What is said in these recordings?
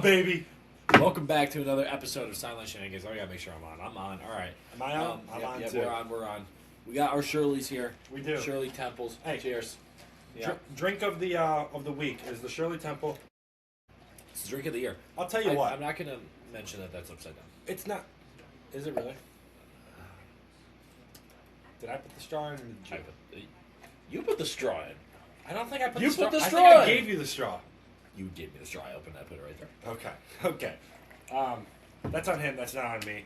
Baby. Welcome back to another episode of Silent Shenanigans. Oh, I gotta make sure I'm on. I'm on. All right. Am I on? I'm on too. We're on. We got our Shirley's here. We do. Shirley Temples. Hey. Cheers. Yeah. Drink of the week is the Shirley Temple. It's the drink of the year. I'll tell you what. I'm not gonna mention that that's upside down. It's not. Is it really? Did I put the straw in? Or did you? You put the straw in. I don't think I put You the straw. put the I straw think I in. gave you the straw. You gave me the straw. I opened it. I put it right there. Okay. That's on him. That's not on me.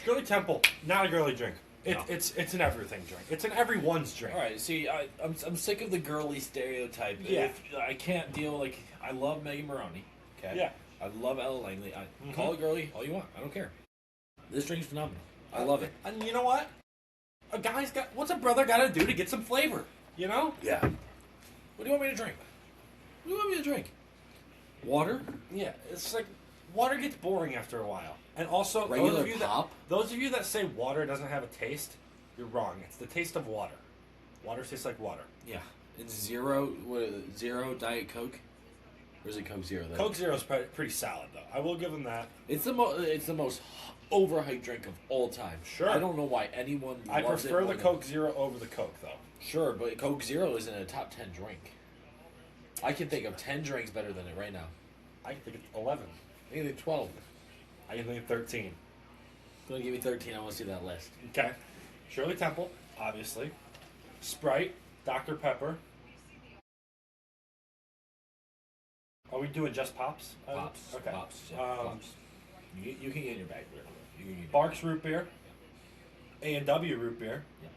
Shirley Temple, not a girly drink. No. It's an everything drink. It's an everyone's drink. All right. See, I'm sick of the girly stereotype. Yeah. I can't deal. I love Megan Maroney. Okay. Yeah. I love Ella Langley. Call it girly all you want. I don't care. This drink's phenomenal. I love it. And you know what? What's a brother got to do to get some flavor? You know? Yeah. What do you want me to drink? What do you want me to drink? Water? Yeah. It's like water gets boring after a while. And also, Regular pop? those of you that say water doesn't have a taste, you're wrong. It's the taste of water. Water tastes like water. Yeah. It's zero Diet Coke? Or is it Coke Zero? Though? Coke Zero is pretty solid, though. I will give them that. It's the most overhyped drink of all time. Sure. I don't know why anyone I loves prefer it the Coke Zero over the Coke, though. Sure, but Coke Zero isn't a top 10 drink. I can think of 10 drinks better than it right now. I can think it's 11. I can think of 12. I can think of 13. If you want to give me 13, I want to see that list. Okay. Shirley Temple, obviously. Sprite, Dr. Pepper. Are we doing just Pops? Pops. Okay. Pops. Yeah, Pops. You can get in your bag. You can get in your Barks bag. root beer. A&W root beer. Yep.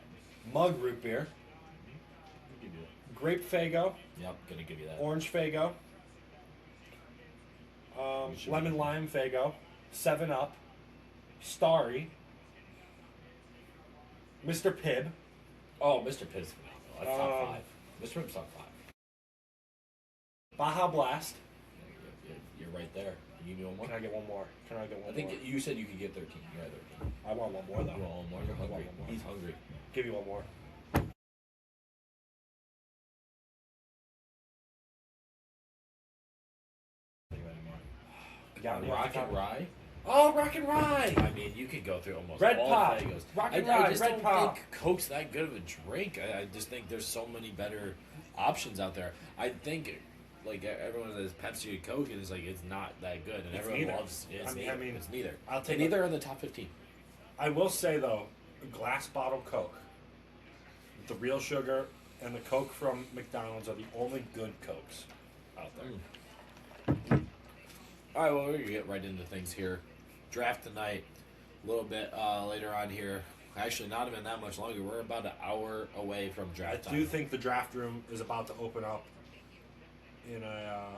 Mug root beer. Give you that. Grape Fago. Yep, gonna give you that. Orange Fago. Lemon Lime Fago. 7-Up. Starry. Mr. Pibb. Oh, Mr. Pibb's phenomenal. That's top 5. Mr. Pibb's top 5. Baja Blast. You're right there. You give me one more? Can I get one more? I think you said you could get 13. You're at 13. I want one more, though. You want one more? You're I want hungry. one more. He's hungry. Give you one more. Rock and Rye? Oh, Rock and Rye! I mean, you could go through almost Red all Pop. Fagos. Rock and I Rye, just Red don't Pop. think Coke's that good of a drink. I just think there's so many better options out there. I think, everyone says Pepsi and Coke, and it's not that good. And It's everyone neither. loves it. It's neither. I'll take Neither are in the top 15. I will say, though, a glass bottle Coke, with the real sugar, and the Coke from McDonald's are the only good Cokes out there. All right, well, we're going to get right into things here. Draft tonight, a little bit later on here. Actually, not even that much longer. We're about an hour away from draft time. I do think the draft room is about to open up in a...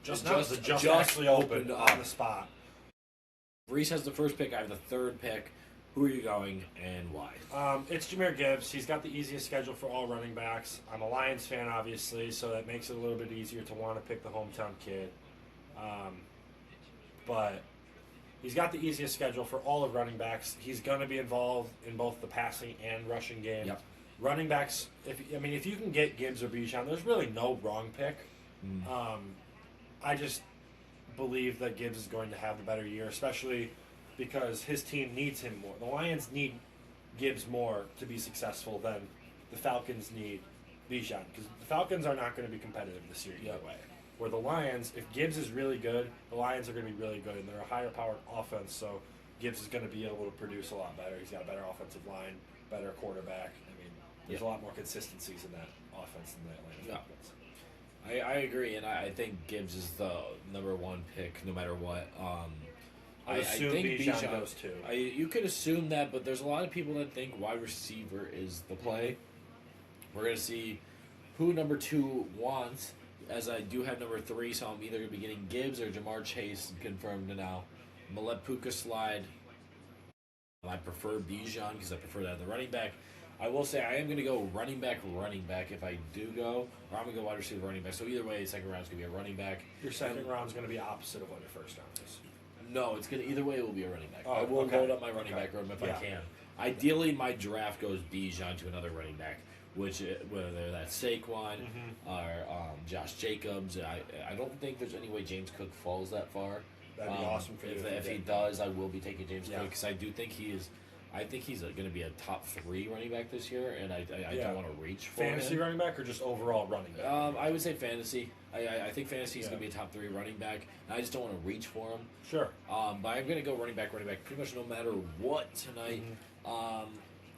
just actually opened on the spot. Reese has the first pick. I have the third pick. Who are you going and why? It's Jahmyr Gibbs. He's got the easiest schedule for all running backs. I'm a Lions fan, obviously, so that makes it a little bit easier to want to pick the hometown kid. But he's got the easiest schedule for all of running backs. He's going to be involved in both the passing and rushing game. Yep. Running backs, if you can get Gibbs or Bijan, there's really no wrong pick. I just believe that Gibbs is going to have the better year, especially because his team needs him more. The Lions need Gibbs more to be successful than the Falcons need Bijan, because the Falcons are not going to be competitive this year either way. Where the Lions, if Gibbs is really good, the Lions are going to be really good, and they're a higher-powered offense, so Gibbs is going to be able to produce a lot better. He's got a better offensive line, better quarterback. There's a lot more consistencies in that offense than the Atlanta Falcons. I agree, and I think Gibbs is the number one pick no matter what. I think Bijan goes too. You could assume that, but there's a lot of people that think wide receiver is the play. We're going to see who number 2 wants, as I do have number 3, so I'm either going to be getting Gibbs or Jamar Chase confirmed now. I'm going to let Puka slide. I prefer Bijan because I prefer that the running back. I will say I am going to go running back if I do go, or I'm going to go wide receiver running back. So either way, second round is going to be a running back. Your second round is going to be opposite of what your first round is. No, it's gonna. Either way, it will be a running back. Oh, I will load up my running back room if I can. Ideally, my draft goes Bijan to another running back. whether that's Saquon or Josh Jacobs. I don't think there's any way James Cook falls that far. That'd be awesome for you. If he does, I will be taking James Cook because I do think he is. I think he's going to be a top 3 running back this year, and I don't want to reach for fantasy him. running back or just overall running back. I would say fantasy. I think fantasy is going to be a top 3 running back, and I just don't want to reach for him. Sure. But I'm going to go running back, pretty much no matter what tonight.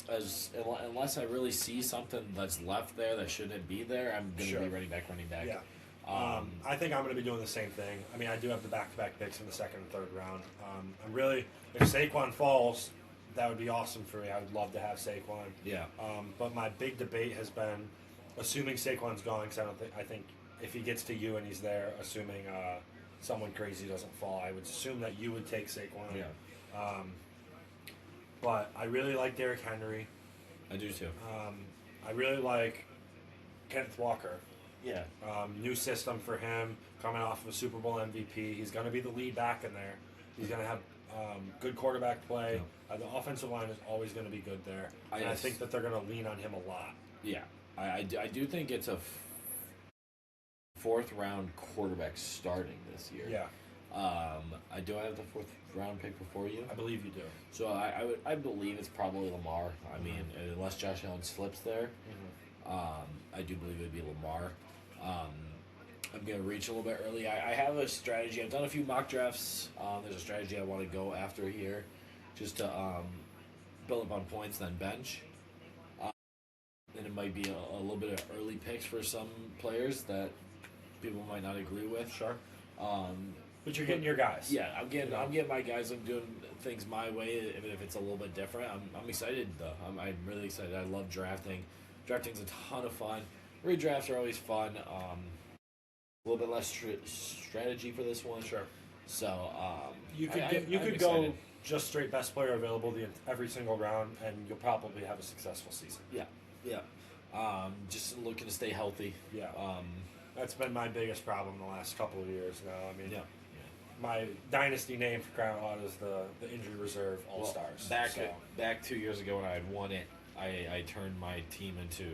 Unless I really see something that's left there that shouldn't be there, I'm going to be running back. Yeah. I think I'm going to be doing the same thing. I mean, I do have the back-to-back picks in the second and third round. I'm really, if Saquon falls, that would be awesome for me. I would love to have Saquon. Yeah. But my big debate has been, assuming Saquon's gone, because I think if he gets to you and he's there, assuming someone crazy doesn't fall, I would assume that you would take Saquon. Yeah. But I really like Derrick Henry. I do too. I really like Kenneth Walker. Yeah. New system for him, coming off of a Super Bowl MVP. He's going to be the lead back in there. He's going to have good quarterback play. Yeah. The offensive line is always going to be good there. I think that they're going to lean on him a lot. Yeah. I do think it's a 4th round quarterback starting this year. Yeah. I do have the 4th round pick before you. I believe you do. So I believe it's probably Lamar. I mean, unless Josh Allen slips there, I do believe it would be Lamar. I'm going to reach a little bit early. I have a strategy. I've done a few mock drafts. There's a strategy I want to go after here just to build up on points, then bench. And it might be a little bit of early picks for some players that people might not agree with. Sure. But you're getting your guys. Yeah, I'm getting my guys. I'm doing things my way, even if it's a little bit different. I'm excited though. I'm really excited. I love drafting. Drafting's a ton of fun. Redrafts are always fun. A little bit less strategy for this one. Sure. So you could go just straight best player available every single round, and you'll probably have a successful season. Yeah. Just looking to stay healthy. Yeah. That's been my biggest problem the last couple of years now. I mean, my dynasty name for crying out loud is the injury reserve all-stars. Back 2 years ago when I had won it, I turned my team into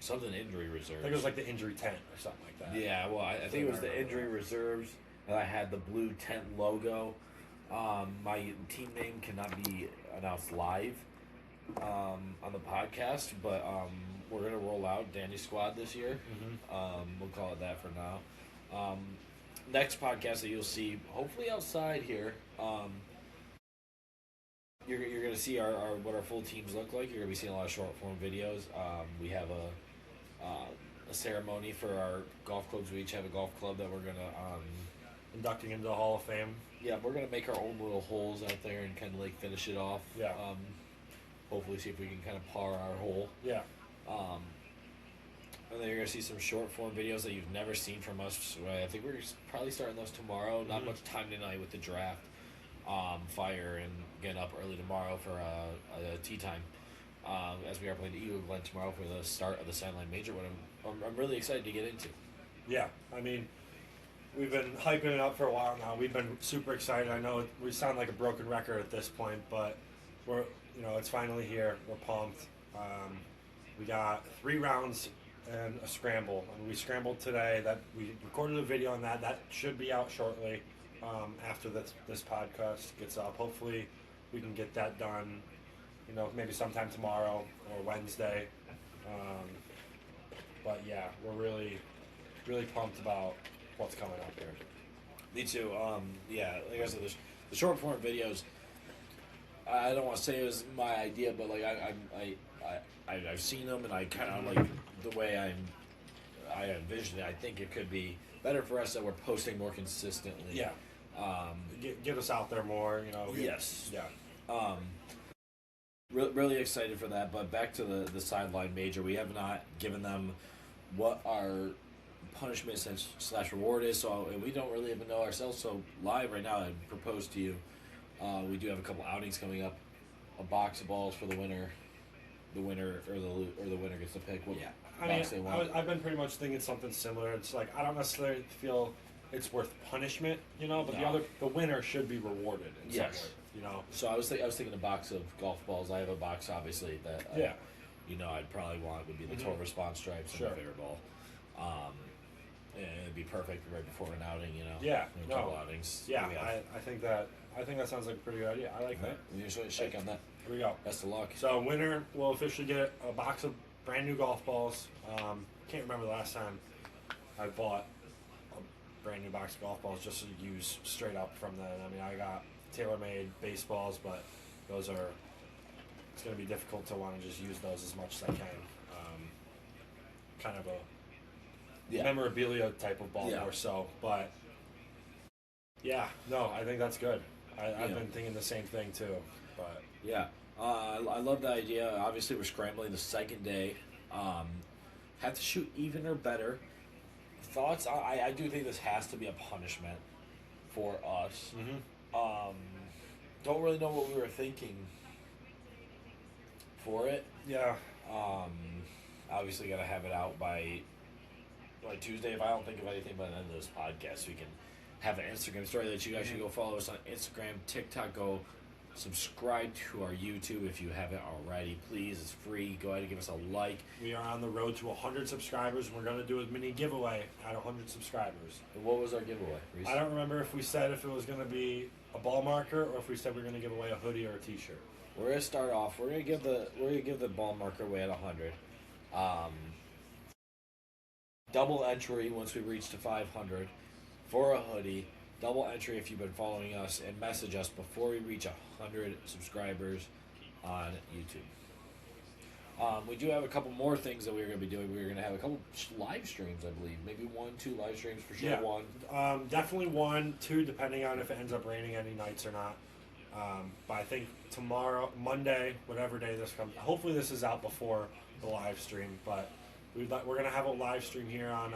something injury reserve. I think it was like the injury tent or something like that. Yeah, well, I think it was the injury reserves, and I had the blue tent logo. My team name cannot be announced live on the podcast, but we're going to roll out Danny Squad this year. We'll call it that for now. Next podcast that you'll see, hopefully outside here, you're going to see what our full teams look like. You're going to be seeing a lot of short form videos. We have a ceremony for our golf clubs. We each have a golf club that we're going to inducting into the Hall of Fame. Yeah, we're going to make our own little holes out there and kind of like finish it off. Yeah. Hopefully see if we can kind of par our hole. Yeah. And then you're going to see some short form videos that you've never seen from us. I think we're probably starting those tomorrow. Not much time tonight with the draft. Fire and getting up early tomorrow for a tea time. As we are playing the Eagle Glen tomorrow for the start of the Sideline Major, what I'm really excited to get into. Yeah, I mean, we've been hyping it up for a while now. We've been super excited. I know we sound like a broken record at this point, but it's finally here. We're pumped. We got 3 rounds and a scramble. I mean, we scrambled today. That we recorded a video on that. That should be out shortly after this podcast gets up. Hopefully, we can get that done. Maybe sometime tomorrow or Wednesday. But yeah, we're really, really pumped about what's coming up here. Me too. Like I said, the short form videos. I don't want to say it was my idea, but like I've seen them, and I kind of like the way I envision it. I think it could be better for us that we're posting more consistently. Yeah. Get us out there more. Yes. Yeah. Really excited for that. But back to the Sideline Major, we have not given them what our punishment / reward is, so we don't really even know ourselves. So live right now, I propose to you. We do have a couple outings coming up. A box of balls for the winner. The winner or the winner gets to pick what box they want. I've been pretty much thinking something similar. It's like I don't necessarily feel it's worth punishment, but the winner should be rewarded in some way, So I was thinking a box of golf balls. I have a box, obviously, that I'd probably want would be the total response stripes and the favorite ball. And it'd be perfect right before an outing, Yeah, a couple outings. Yeah, I think that sounds like a pretty good idea. I like that. We just shake on that. Here we go. Best of luck. So winner will officially get a box of brand new golf balls. Can't remember the last time I bought a brand new box of golf balls just to use straight up from then. I mean, I got TaylorMade baseballs, but those are. It's going to be difficult to want to just use those as much as I can. Kind of a memorabilia type of ball more so, but yeah, no, I think that's good. I've been thinking the same thing too, but yeah, I love the idea. Obviously, we're scrambling the second day. Have to shoot even or better. Thoughts? I do think this has to be a punishment for us. Don't really know what we were thinking for it. Yeah. Obviously, got to have it out by Tuesday. If I don't think of anything by the end of this podcast, we can have an Instagram story that you guys should go follow us on Instagram, TikTok. Go subscribe to our YouTube if you haven't already. Please, it's free. Go ahead and give us a like. We are on the road to 100 subscribers, and we're going to do a mini giveaway at 100 subscribers. And what was our giveaway, Reese? I don't remember if we said if it was going to be a ball marker or if we said we were going to give away a hoodie or a T-shirt. We're going to start off. We're going to give the ball marker away at 100. Double entry once we reach to 500 for a hoodie. Double entry if you've been following us and message us before we reach 100 subscribers on YouTube. We do have a couple more things that we're going to be doing. We're going to have a couple live streams, I believe. Maybe 1, 2 live streams for sure. Yeah. One. Definitely 1, 2, depending on if it ends up raining any nights or not. But I think tomorrow, Monday, whatever day this comes, hopefully this is out before the live stream. But we're going to have a live stream here on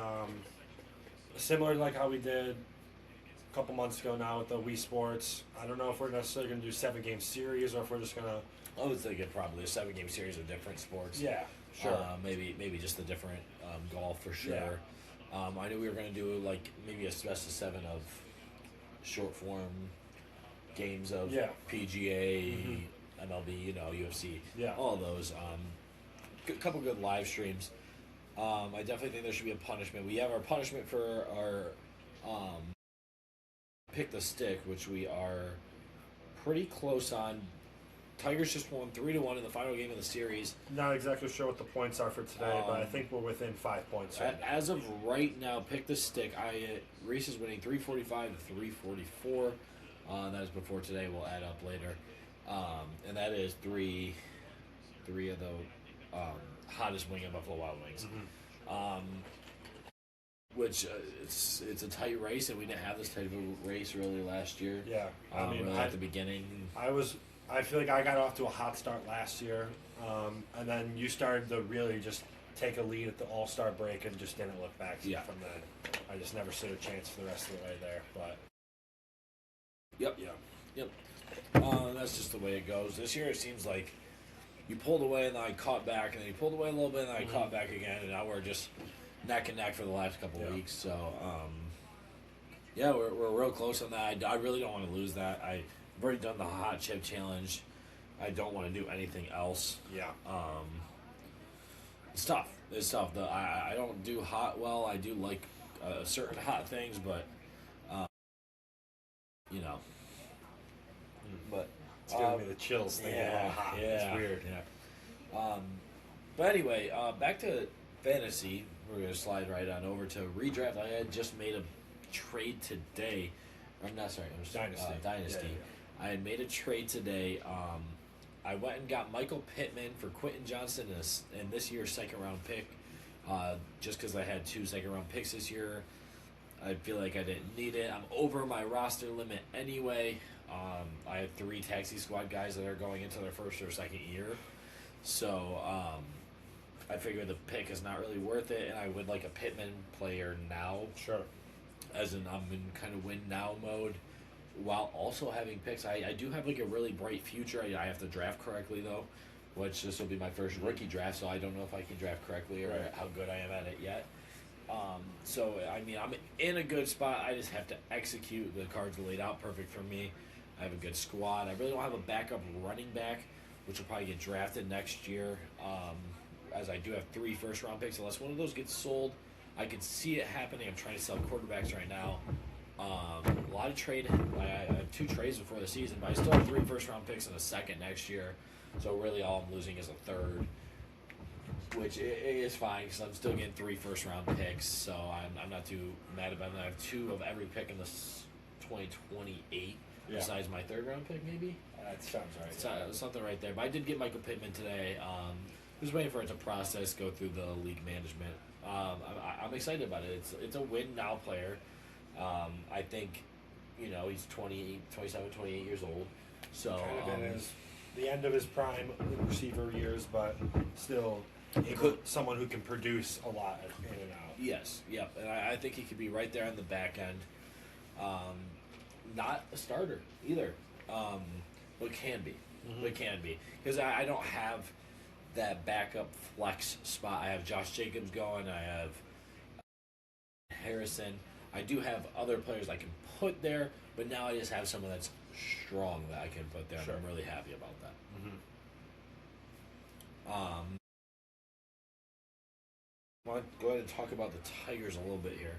similar to like how we did a couple months ago now with the Wii Sports. I don't know if we're necessarily going to do 7-game series or if we're just going to. I was thinking probably a 7-game series of different sports. Yeah, sure. Maybe just a different golf for sure. Yeah. I knew we were going to do like maybe a best of 7 of short form games of PGA, MLB, UFC, all those. Couple good live streams. I definitely think there should be a punishment. We have our punishment for our pick the stick, which we are pretty close on. Tigers just won 3-1 in the final game of the series. Not exactly sure what the points are for today, but I think we're within 5 points. Right now. As of right now, pick the stick. Reese is winning 345 to 344. That is before today. We'll add up later, and that is three of the hottest wing of Buffalo Wild Wings. Which it's a tight race, and we didn't have this type of race really last year. Yeah, I mean, really at the beginning. I feel like I got off to a hot start last year, and then you started to really just take a lead at the All-Star break and just didn't look back from then. I just never stood a chance for the rest of the way there, but. Yep. That's just the way it goes. This year it seems like you pulled away and then I caught back, and then you pulled away a little bit and then I caught back again, and now we're just neck and neck for the last couple of weeks. So, we're real close on that. I really don't want to lose that. I've already done the hot chip challenge. I don't want to do anything else. Yeah. It's tough. I don't do hot well. I do like certain hot things, but But it's giving me the chills thinking about hot. It's weird. Yeah. But anyway, back to fantasy. We're gonna slide right on over to redraft. I had just made a trade today. I'm not sorry. It was Dynasty. I had made a trade today. I went and got Michael Pittman for Quentin Johnston in this year's second-round pick. Just because I had 2 second-round picks this year, I feel like I didn't need it. I'm over my roster limit anyway. I have 3 taxi squad guys that are going into their first or second year. So I figured the pick is not really worth it, and I would like a Pittman player now. Sure. As in, I'm in kind of win now mode while also having picks. I do have like a really bright future. I have to draft correctly though, which this will be my first rookie draft, so I don't know if I can draft correctly or how good I am at it yet. So I mean, I'm in a good spot. I just have to execute. The cards laid out perfect for me. I have a good squad. I really don't have a backup running back, which will probably get drafted next year. as I do have 3 first-round picks. Unless one of those gets sold, I can see it happening. I'm trying to sell quarterbacks right now. A lot of trade. I have 2 trades before the season, but I still have 3 first-round picks and a second next year. So really, all I'm losing is a third, which is fine because I'm still getting 3 first-round picks. So I'm not too mad about it. I have 2 of every pick in this 2028, besides my 3rd-round pick, maybe. That sounds right. Something right there. But I did get Michael Pittman today. Just waiting for it to process, go through the league management. I'm excited about it. It's a win now player. I think, he's 27, 28 years old. So kind of in the end of his prime receiver years, but still someone who can produce a lot in and out. Yes, yep. And I think he could be right there on the back end. Not a starter either. But can be. But can be. Because I don't have that backup flex spot. I have Josh Jacobs going. I have Harrison. I do have other players I can put there, but now I just have someone that's strong that I can put there. Sure. And I'm really happy about that. I want to go ahead and talk about the Tigers a little bit here.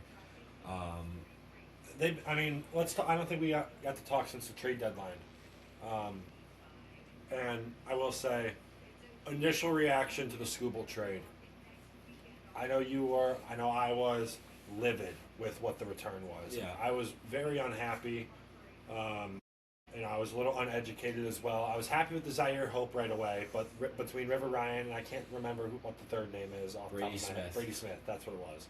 Let's talk. I don't think we got to talk since the trade deadline. And I will say, initial reaction to the Skubal trade. I know you were. I know I was livid with what the return was. Yeah. I was very unhappy. I was a little uneducated as well. I was happy with the Zaire Hope right away, but between River Ryan and I can't remember what the third name is off the top of my head. Brady Smith. That's what it was.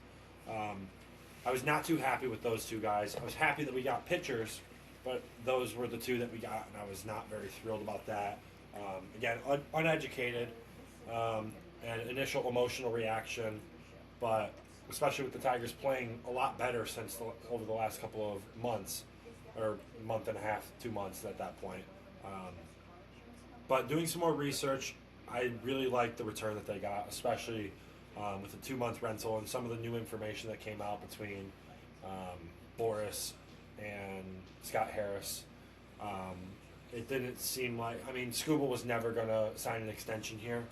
I was not too happy with those 2 guys. I was happy that we got pitchers, but those were the 2 that we got, and I was not very thrilled about that. Again, uneducated, and initial emotional reaction, but especially with the Tigers playing a lot better over the last couple of months, or month and a half, 2 months at that point. But doing some more research, I really liked the return that they got, especially with the 2-month rental and some of the new information that came out between Boris and Scott Harris. It didn't seem like... Skubal was never going to sign an extension here.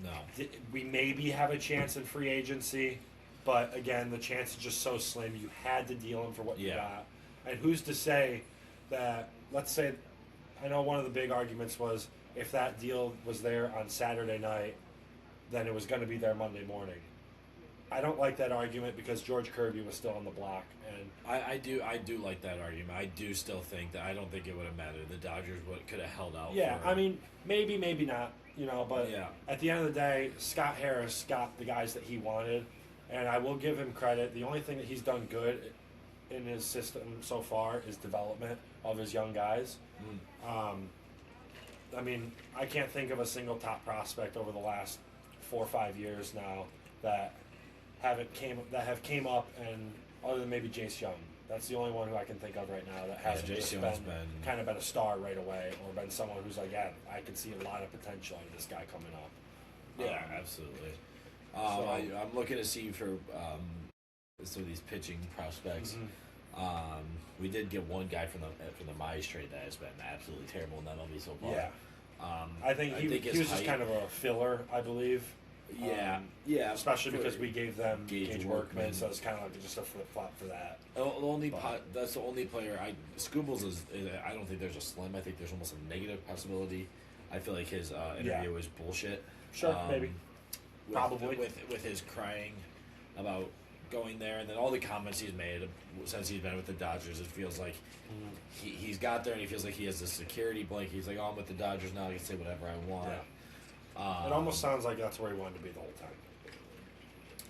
No. We maybe have a chance in free agency, but again, the chance is just so slim. You had to deal him for what you got. And who's to say that, let's say, I know one of the big arguments was if that deal was there on Saturday night, then it was going to be there Monday morning. I don't like that argument because George Kirby was still on the block, and I do like that argument. I do still think that I don't think it would have mattered. The Dodgers could have held out. Yeah, maybe not, but at the end of the day, Scott Harris got the guys that he wanted, and I will give him credit. The only thing that he's done good in his system so far is development of his young guys. I can't think of a single top prospect over the last 4 or 5 years now that have came up, and other than maybe Jace Young. That's the only one who I can think of right now that hasn't just been a star right away, or been someone who's like, I can see a lot of potential in this guy coming up. Yeah, absolutely. I'm looking to see for some of these pitching prospects. We did get one guy from the Mize trade that has been absolutely terrible in that MLB so far. Yeah. I think he was just kind of a filler, I believe. Yeah. Especially because we gave them Gage Workman, so it's kind of like just a flip flop for that. That's the only player. Skubal's is. I don't think there's a slim. I think there's almost a negative possibility. I feel like his interview was bullshit. Sure, maybe. Probably with his crying about going there, and then all the comments he's made since he's been with the Dodgers, it feels like he's got there and he feels like he has this security blanket. He's like, I'm with the Dodgers now, I can say whatever I want. It almost sounds like that's where he wanted to be the whole time.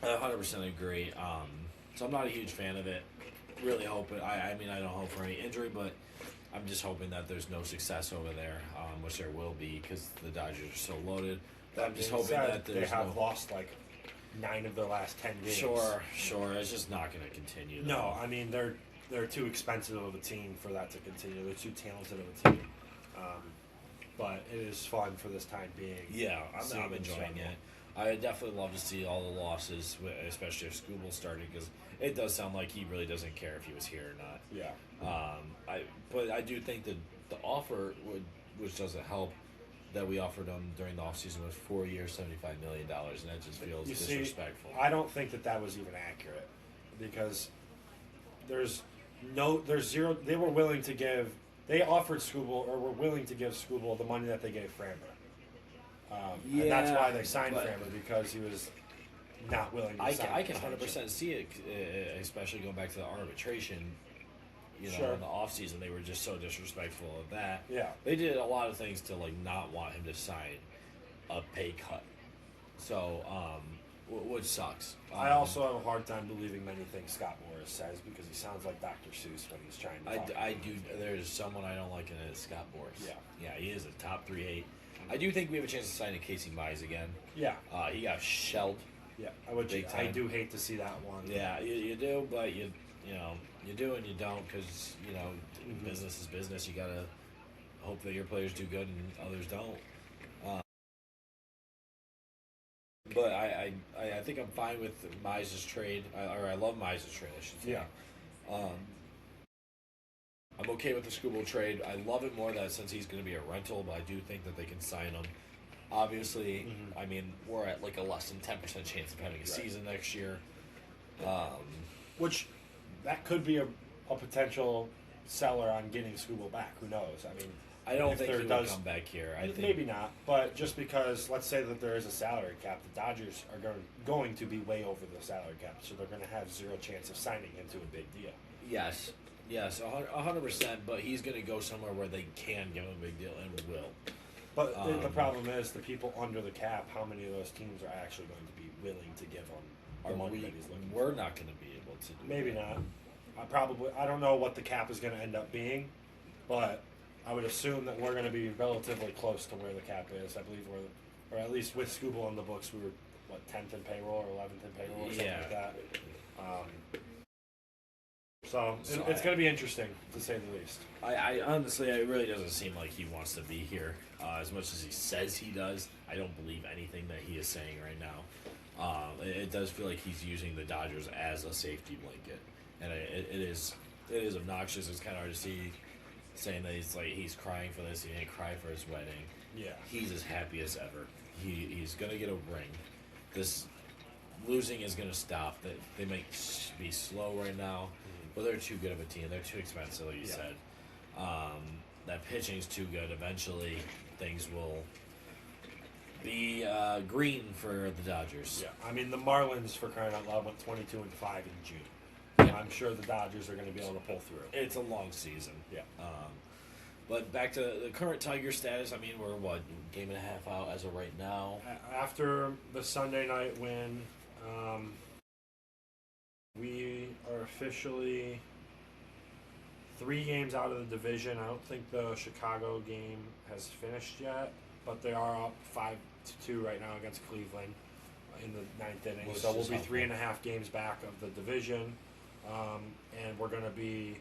I 100% agree. So I'm not a huge fan of it. Really hoping, I don't hope for any injury, but I'm just hoping that there's no success over there, which there will be because the Dodgers are so loaded. I'm just hoping that they have lost like 9 of their last 10 games. Sure. It's just not going to continue. No, they're too expensive of a team for that to continue. They're too talented of a team. But it is fun for this time being. Yeah, I'm enjoying it. I would definitely love to see all the losses, especially if Skubal started, because it does sound like he really doesn't care if he was here or not. Yeah. But I do think that the offer which doesn't help, that we offered him during the offseason was 4 years, $75 million, and that just feels disrespectful. I don't think that was even accurate because there's zero. They were willing to give. They offered Skubal or were willing to give Skubal the money that they gave Framber. And that's why they signed Framber because he was not willing to sign. I can 100% see it, especially going back to the arbitration. In the offseason, they were just so disrespectful of that. Yeah. They did a lot of things to not want him to sign a pay cut. So, which sucks. I also have a hard time believing many things Scott Morris says because he sounds like Dr. Seuss when he's trying to talk. I do. There's someone I don't like, and it's Scott Morris. Yeah. Yeah, he is a top 3 8. I do think we have a chance to sign a Casey Mize again. Yeah. He got shelled. Yeah, I do hate to see that one. Yeah, you do, but you do and you don't because business is business. You gotta hope that your players do good and others don't. But I think I'm fine with Mize's trade, or I love Mize's trade, I should say. Yeah. I'm okay with the Skubal trade. I love it more that since he's going to be a rental, but I do think that they can sign him. Obviously, I mean, we're at a less than 10% chance of having a season next year. Which, that could be a potential seller on getting Skubal back. Who knows? I mean, I don't think he will come back here. I think maybe not, but just because, let's say that there is a salary cap, the Dodgers are going to be way over the salary cap, so they're going to have zero chance of signing him to a big deal. Yes, 100%, but he's going to go somewhere where they can give him a big deal and will. But the problem is the people under the cap, how many of those teams are actually going to be willing to give him the money that he's looking for? We're not going to be able to do Maybe that. not. I don't know what the cap is going to end up being, but I would assume that we're going to be relatively close to where the cap is. I believe or at least with Skubal on the books, we were, 10th in payroll or 11th in payroll or something like that. So it's going to be interesting, to say the least. I honestly, it really doesn't seem like he wants to be here as much as he says he does. I don't believe anything that he is saying right now. It does feel like he's using the Dodgers as a safety blanket, and it is obnoxious. It's kind of hard to see saying that he's crying for this. He didn't cry for his wedding. Yeah, he's as happy as ever. He's gonna get a ring. This losing is gonna stop. They might be slow right now. But they're too good of a team. They're too expensive, like you said. That pitching's too good. Eventually, things will be green for the Dodgers. Yeah, I mean the Marlins, for crying out loud, went 22-5 in June. Yeah. I'm sure the Dodgers are going to be able to pull through. It's a long season. Yeah. But back to the current Tiger status. I mean, we're game and a half out as of right now. After the Sunday night win. We are officially 3 games out of the division. I don't think the Chicago game has finished yet, but they are up 5-2 right now against Cleveland in the 9th inning. So we'll be 3.5 games back of the division, and we're going to be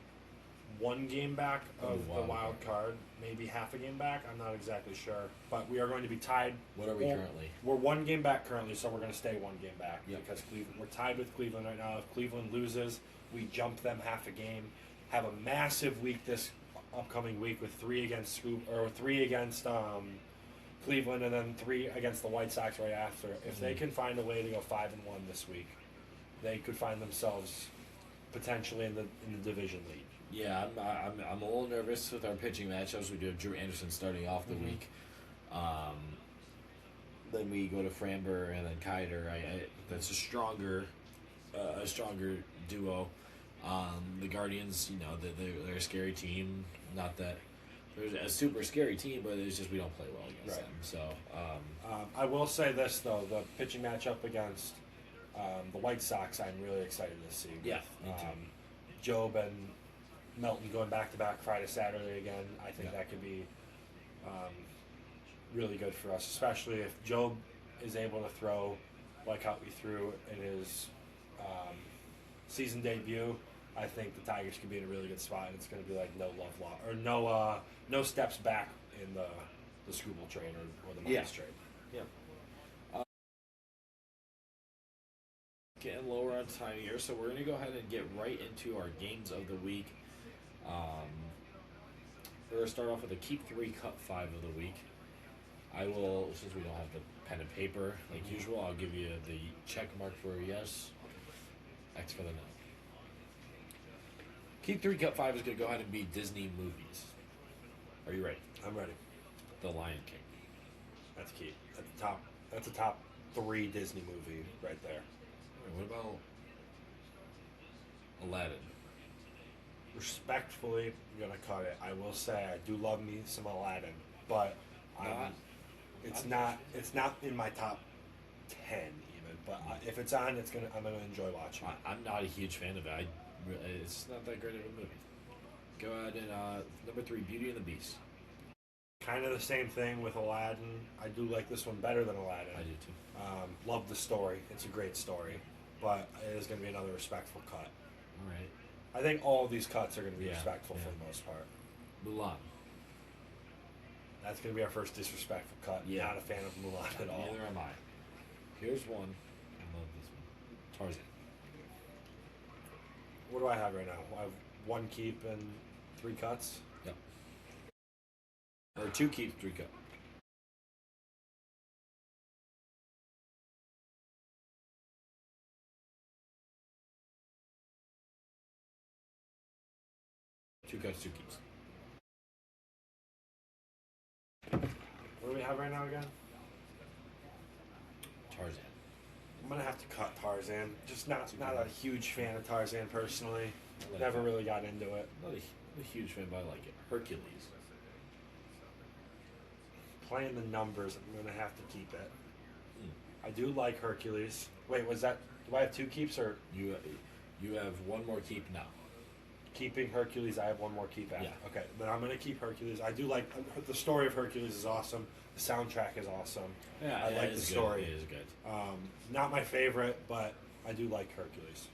1 game back of the wild card, maybe half a game back. I'm not exactly sure, but we are going to be tied. What are we currently? We're 1 game back currently, so we're going to stay 1 game back because we're tied with Cleveland right now. If Cleveland loses, we jump them half a game. Have a massive week this upcoming week with 3 against Cleveland, and then 3 against the White Sox right after. If they can find a way to go 5-1 this week, they could find themselves potentially in the division lead. Yeah, I'm a little nervous with our pitching matchups. We do have Drew Anderson starting off the week. Then we go to Framber and then Kiter. That's a stronger duo. The Guardians, they're a scary team. Not that they're a super scary team, but it's just we don't play well against them. So I will say this though: the pitching matchup against the White Sox, I'm really excited to see. Yeah, me too. Job and Melton going back-to-back Friday, Saturday again. I think that could be really good for us, especially if Job is able to throw like how he threw in his season debut. I think the Tigers could be in a really good spot, and it's going to be like no love lost or no steps back in the Skubal trade or the Mize trade. Yeah. Getting lower on time here, so we're going to go ahead and get right into our games of the week. We're going to start off with a keep 3, cut 5 of the week. I will, since we don't have the pen and paper like usual, I'll give you the check mark for yes, X for the no. Keep 3, cut 5 is going to go ahead and be Disney movies. Are you ready? I'm ready. The Lion King. That's key. That's a top 3 Disney movie right there. What about Aladdin? Respectfully, I'm gonna cut it. I will say I do love me some Aladdin, but it's not in my top 10 even. But if it's on, I'm gonna enjoy watching it. I'm not a huge fan of it. It's not that great of a movie. Go ahead and number 3, Beauty and the Beast. Kind of the same thing with Aladdin. I do like this one better than Aladdin. I do too. Love the story. It's a great story, but it is going to be another respectful cut. All right. I think all of these cuts are going to be Yeah, respectful yeah. for the most part. Mulan. That's going to be our first disrespectful cut. Yeah. Not a fan of Mulan at all. Neither am I. Here's one. I love this one. Tarzan. What do I have right now? I have 1 keep and 3 cuts. Yep. Or 2 keep, 3 cut. Two cuts, 2 keeps. What do we have right now again? Tarzan. I'm gonna have to cut Tarzan. Just not a huge fan of Tarzan personally. I like Never it. really got into it. Not a huge fan, but I like it. Hercules. Playing the numbers, I'm gonna have to keep it. Mm. I do like Hercules. Wait, was that? Do I have 2 keeps or You have 1 more keep now. keeping Hercules? I have 1 more keep after. Yeah. Okay, then I'm gonna keep Hercules. I do like the story of Hercules is awesome. The soundtrack is awesome. Yeah, I like the story. It is good. Not my favorite, but I do like Hercules.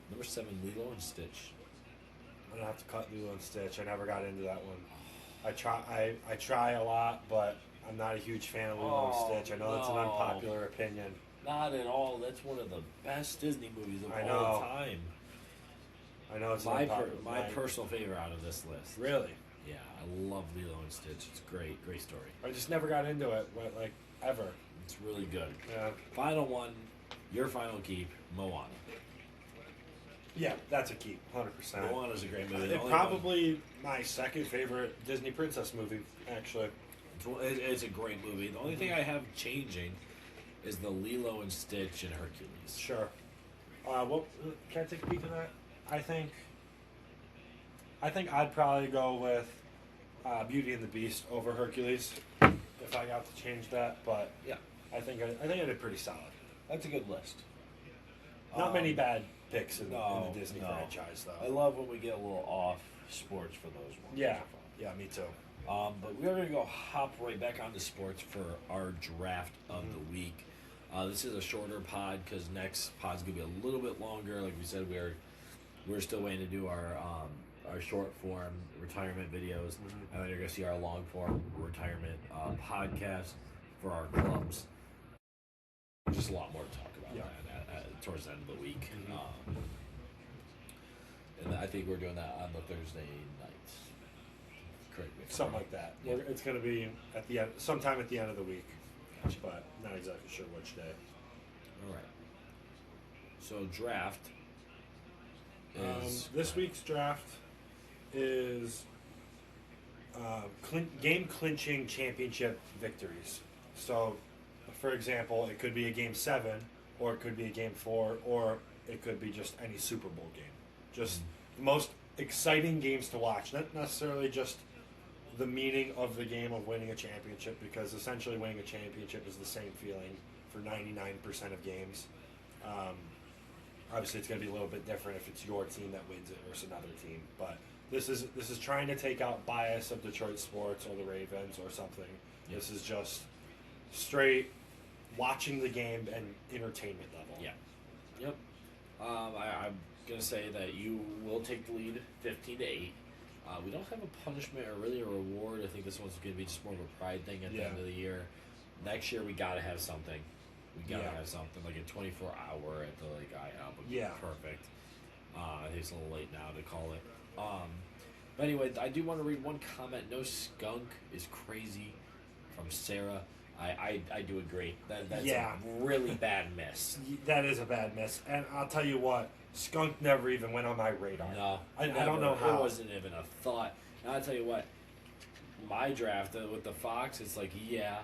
Number 7, Lilo and Stitch. I'm gonna have to cut Lilo and Stitch. I never got into that one. I try a lot, but I'm not a huge fan of Lilo and Stitch. I know that's an no. unpopular opinion. Not at all. That's one of the best Disney movies of I all know. time. I know it's My unpopular. my personal favorite out of this list. Really, Yeah, I love Lilo and Stitch. It's great story. I just never got into it, like ever. It's really good. Yeah, Final one, your final keep, Moana. yeah, that's a keep, 100%. Moana's a great movie. The It's only probably my second favorite Disney princess movie, actually. it's a great movie. The only thing I have changing is the Lilo and Stitch and Hercules. Sure. Well, can I take a peek at that? I think I'd probably go with Beauty and the Beast over Hercules if I got to change that. But Yeah, I think I did pretty solid. that's a good list. Not many bad picks in no, the Disney no. franchise, though. I love when we get a little off sports for those ones. Yeah, yeah, me too. But we're going to hop right back onto sports for our draft of the week. This is a shorter pod because next pod's going to be a little bit longer. Like we said, we're still waiting to do our short form retirement videos, and then you're going to see our long form retirement podcast for our clubs. Just a lot more to talk about towards the end of the week. And I think we're doing that on the Thursday nights. Correct me if I'm Something wrong. like that. Yeah. It's going to be at the end, sometime at the end of the week, Gotcha. but not exactly sure which day. All right. So draft is This week's draft is game clinching championship victories. So, for example, it could be a game 7, or it could be a game 4, or it could be just any Super Bowl game. Just the most exciting games to watch. Not necessarily just the meaning of the game of winning a championship, because essentially winning a championship is the same feeling for 99% of games. Obviously, it's going to be a little bit different if it's your team that wins it versus another team. But this is trying to take out bias of Detroit sports or the Ravens or something. Yep. This is just straight watching the game and entertainment level. Yeah. Yep. I'm gonna say that you will take the lead, 15-8. We don't have a punishment or really a reward. I think this one's gonna be just more of a pride thing at the end of the year. Next year we gotta have something. We gotta have something like a 24-hour at the IHOP would be perfect. I think it's a little late now to call it. But anyway, I do want to read one comment. No skunk is crazy from Sarah. I do agree. That's Yeah. a really bad miss. That is a bad miss. And I'll tell you what, skunk never even went on my radar. No. I don't know how. It wasn't even a thought. And I'll tell you what, my draft with the fox, it's like, yeah,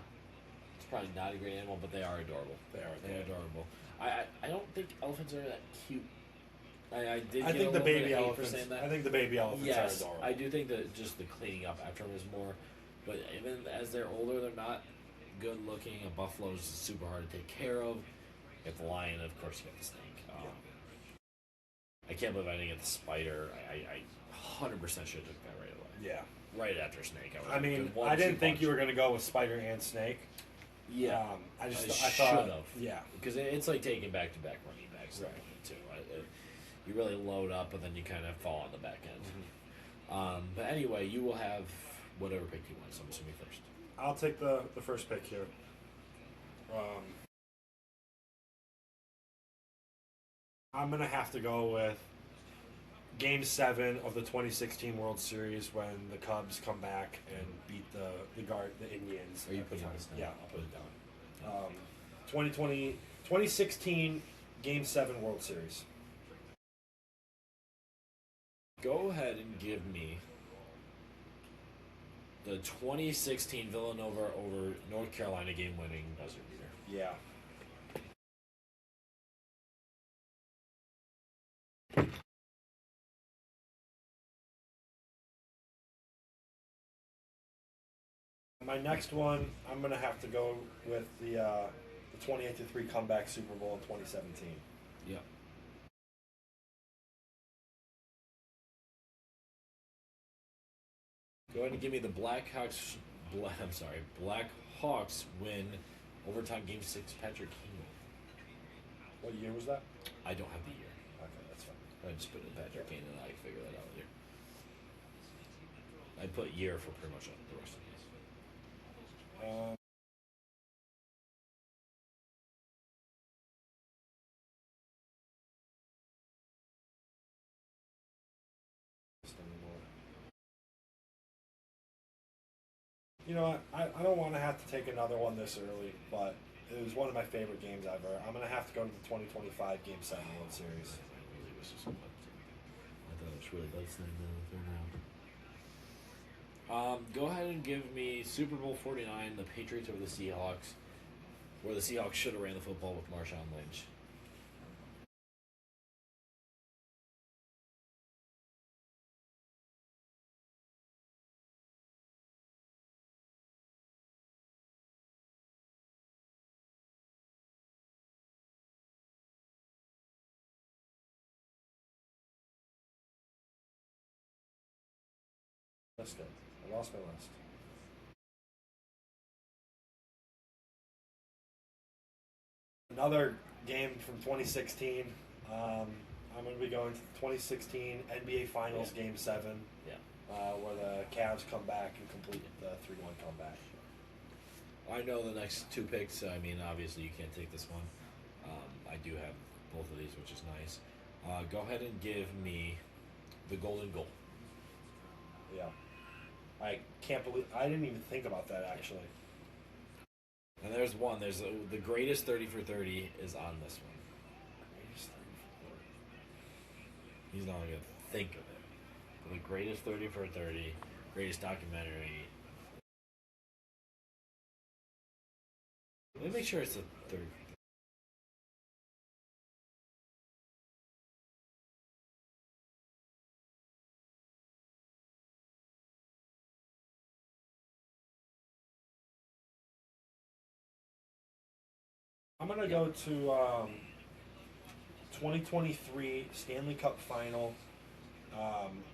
it's probably not a great animal, but they are adorable. They're adorable. I don't think elephants are that cute. I think the baby elephants. I think the baby elephants are adorable. I do think that just the cleaning up after them is more. But even as they're older, they're not good looking. A buffalo is super hard to take care of. You have the lion, of course, you got the snake. I can't believe I didn't get the spider. I 100% should have took that right away. Yeah. Right after snake. I mean, I didn't think you were going to go with spider and snake. Yeah. I should thought. have. Yeah. Because it's like taking back-to-back running backs. Right. Too. You really load up, and then you kind of fall on the back end. Mm-hmm. But anyway, you will have whatever pick you want. So I'm assuming first. I'll take the first pick here. I'm going to have to go with Game 7 of the 2016 World Series when the Cubs come back and beat the Indians. Are you putting this down? Yeah, I'll put it down. 2016 Game 7 World Series. Go ahead and give me the 2016 Villanova over North Carolina game-winning buzzer beater. Yeah. My next one, I'm going to have to go with the 28-3 comeback Super Bowl in 2017. Yeah. Go ahead and give me the Blackhawks win overtime Game 6 Patrick Kane. What year was that? I don't have the year. Okay, that's fine. I just put in Patrick Kane and I figure that out later. I put year for pretty much the rest of these. You know what? I don't want to have to take another one this early, but it was one of my favorite games ever. I'm going to have to go to the 2025 Game 7 World Series. I thought it was really close in the third round. Go ahead and give me Super Bowl 49, the Patriots over the Seahawks, where the Seahawks should have ran the football with Marshawn Lynch. That's good. I lost my list. Another game from 2016. I'm going to be going to the 2016 NBA Finals Game 7, where the Cavs come back and complete the 3-1 comeback. I know the next two picks. I mean, obviously you can't take this one. I do have both of these, which is nice. Go ahead and give me the golden goal. Yeah. I can't believe... I didn't even think about that, actually. And there's one. There's the greatest 30 for 30 is on this one. Greatest 30 for 30. He's not going to think of it. The greatest 30 for 30, greatest documentary. Let me make sure it's the third. I'm going to go to 2023 Stanley Cup Final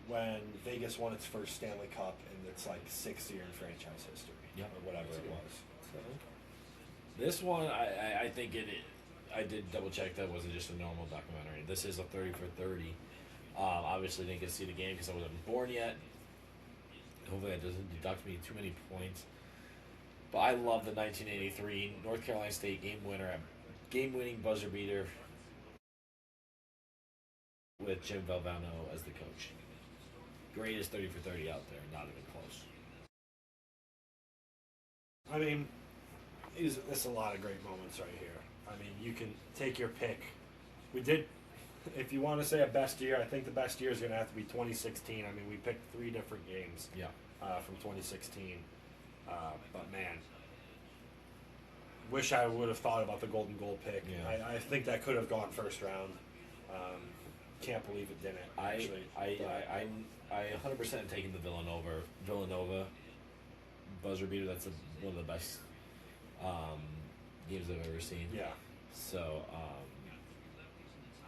when Vegas won its first Stanley Cup in its like 6th year in franchise history, or whatever it was. This one, I think I did double check that wasn't just a normal documentary. This is a 30 for 30. Obviously didn't get to see the game because I wasn't born yet. Hopefully that doesn't deduct me too many points. But I love the 1983 North Carolina State game-winning buzzer beater with Jim Valvano as the coach. greatest 30 for 30 out there. Not even close. I mean, there's a lot of great moments right here. I mean, you can take your pick. We did, if you want to say a best year, I think the best year is going to have to be 2016. I mean, we picked 3 different games from 2016. But man, wish I would have thought about the golden goal pick. Yeah. I think that could have gone first round. Can't believe it didn't. Actually, I 100% am taking the Villanova buzzer beater. That's one of the best games I've ever seen. Yeah. So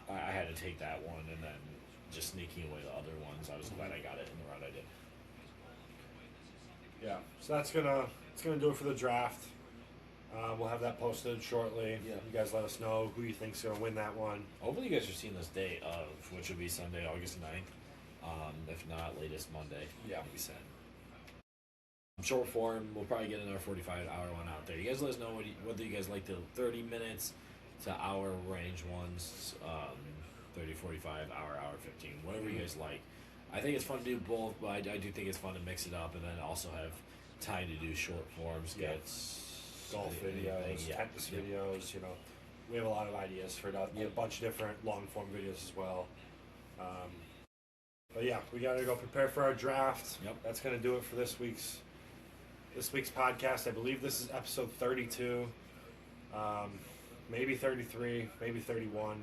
I had to take that one, and then just sneaking away the other ones. I was glad I got it in the round I did. Yeah. So it's gonna do it for the draft. We'll have that posted shortly. Yeah. You guys let us know who you think's gonna win that one. Hopefully you guys are seeing this date of which will be Sunday, August 9th. If not, latest Monday. Yeah. Like we said. Short form, we'll probably get another 45-hour one out there. You guys let us know whether you guys like the 30 minutes to hour range ones, 30, 45, hour 15, whatever you guys like. I think it's fun to do both, but I do think it's fun to mix it up and then also have time to do short form skits. Golf videos, tennis videos, you know. We have a lot of ideas for a bunch of different long form videos as well. But yeah, we gotta go prepare for our draft. Yep. That's gonna do it for this week's podcast. I believe this is episode 32. Maybe 33, maybe 31.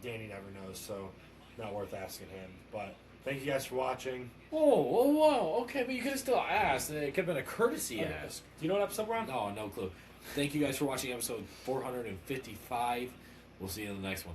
Danny never knows, so not worth asking him. But thank you guys for watching. Whoa. Okay, but you could have still asked. It could have been a courtesy ask. Do you know what episode we're on? No clue. Thank you guys for watching episode 455. We'll see you in the next one.